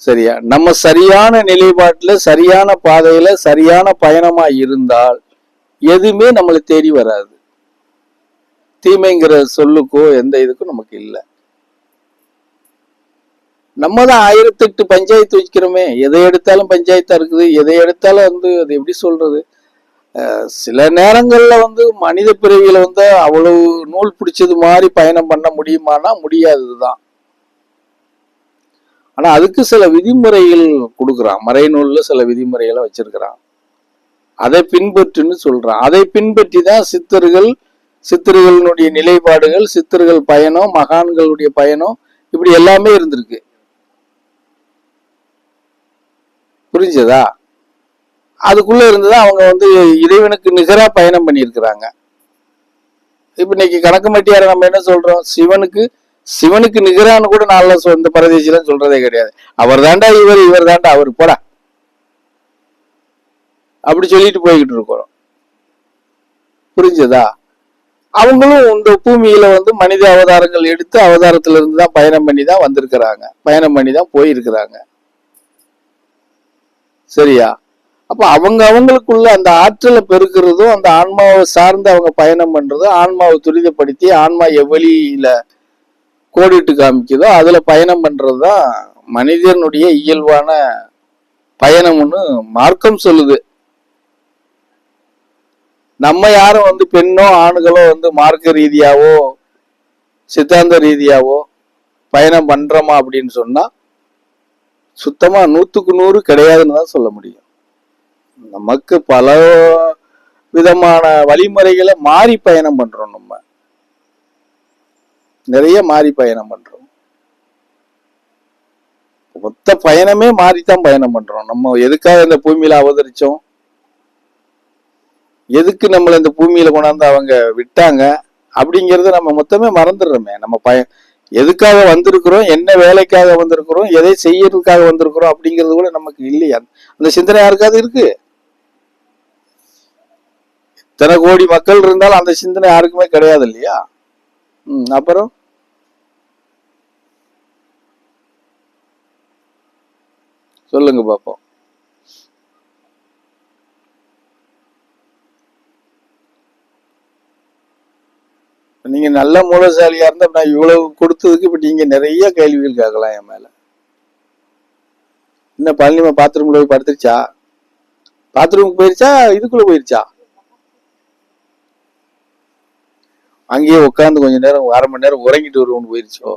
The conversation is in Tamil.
சரியா? நம்ம சரியான நிலைப்பாட்டுல, சரியான பாதையில, சரியான பயணமா இருந்தால் எதுவுமே நம்மளை தேடி வராது. தீமைங்கிற சொல்லுக்கோ எந்த இதுக்கும் நமக்கு இல்லை. நம்ம தான் 1008 பஞ்சாயத்து வைக்கிறோமே. எதை எடுத்தாலும் பஞ்சாயத்தா இருக்குது. எதை எடுத்தாலும் அது எப்படி சொல்றது, சில நேரங்கள்ல மனித பிறவியில அவ்வளவு நூல் பிடிச்சது மாதிரி பயணம் பண்ண முடியுமானா முடியாதுதான். ஆனா அதுக்கு சில விதிமுறைகள் கொடுக்குறான். மறைநூல்ல சில விதிமுறைகளை வச்சிருக்கிறான். அதை பின்பற்றுன்னு சொல்றான். அதை பின்பற்றி தான் சித்தர்களுடைய நிலைப்பாடுகள், சித்தர்கள் பயணம், மகான்களுடைய பயணம், இப்படி எல்லாமே இருந்திருக்கு. புரிஞ்சதா? அதுக்குள்ள இருந்துதான் அவங்க இறைவனுக்கு நிகரா பயணம் பண்ணியிருக்கிறாங்க. இப்ப இன்னைக்கு கணக்கு மட்டியார நம்ம என்ன சொல்றோம், சிவனுக்கு நிகரான்னு கூட நாள இந்த பரதேசில சொல்றதே கிடையாது. அவர் தாண்டா இவர் தாண்டா அவர், போடா அப்படி சொல்லிட்டு போய்கிட்டு இருக்கிறோம். புரிஞ்சதா? அவங்களும் இந்த பூமியில மனித அவதாரங்கள் எடுத்து அவதாரத்துல இருந்து தான் பயணம் பண்ணி தான் வந்திருக்கிறாங்க, பயணம் பண்ணி தான் போயிருக்கிறாங்க. சரியா? அப்ப அவங்களுக்குள்ள அந்த ஆற்றலை பெருக்கிறதும், அந்த ஆன்மாவை சார்ந்து அவங்க பயணம் பண்றதும், ஆன்மாவை துரிதப்படுத்தி ஆன்மா எவ்வளியில கோடிட்டு காமிக்குதோ அதுல பயணம் பண்றதுதான் மனிதனுடைய இயல்பான பயணம்னு மார்க்கம் சொல்லுது. நம்ம யாரும் பெண்ணோ ஆணுகளோ மார்க்க ரீதியாவோ சித்தாந்த ரீதியாவோ பயணம் பண்றோமா அப்படின்னு சொன்னா சுத்தமா 100க்கு 100 கிடையாதுன்னு தான் சொல்ல முடியும். நமக்கு பல விதமான வழிமுறைகளை மாறி பயணம் பண்றோம். நம்ம நிறைய மாறி பயணம் பண்றோம். மொத்த பயணமே மாறித்தான் பயணம் பண்றோம். நம்ம எதுக்காக இந்த பூமியில அவதரிச்சோம், எதுக்கு நம்மள இந்த பூமியில கொண்டாந்து அவங்க விட்டாங்க அப்படிங்கறத நம்ம மொத்தமே மறந்துடுறோமே. நம்ம எதுக்காக வந்திருக்கிறோம், என்ன வேலைக்காக வந்திருக்கிறோம், எதை செய்யறதுக்காக வந்திருக்கிறோம் அப்படிங்கிறது கூட நமக்கு இல்லையா? அந்த சிந்தனை யாருக்காவது இருக்கு? இத்தனை கோடி மக்கள் இருந்தாலும் அந்த சிந்தனை யாருக்குமே கிடையாது இல்லையா? அப்புறம் சொல்லுங்க பாப்போம். நீங்க நல்ல மூலசாலியா இருந்தா நான் இவ்வளவு கொடுத்ததுக்கு இப்ப நீங்க நிறைய கேள்விகள் கேட்கலாம் என் மேல. என்ன பழனிமா பாத்ரூம்ல போய் படுத்துருச்சா? பாத்ரூமுக்கு போயிருச்சா? இதுக்குள்ள போயிருச்சா? அங்கேயே உட்காந்து கொஞ்ச நேரம் 1/2 மணி நேரம் உறங்கிட்டு வருவோம்னு போயிருச்சோ?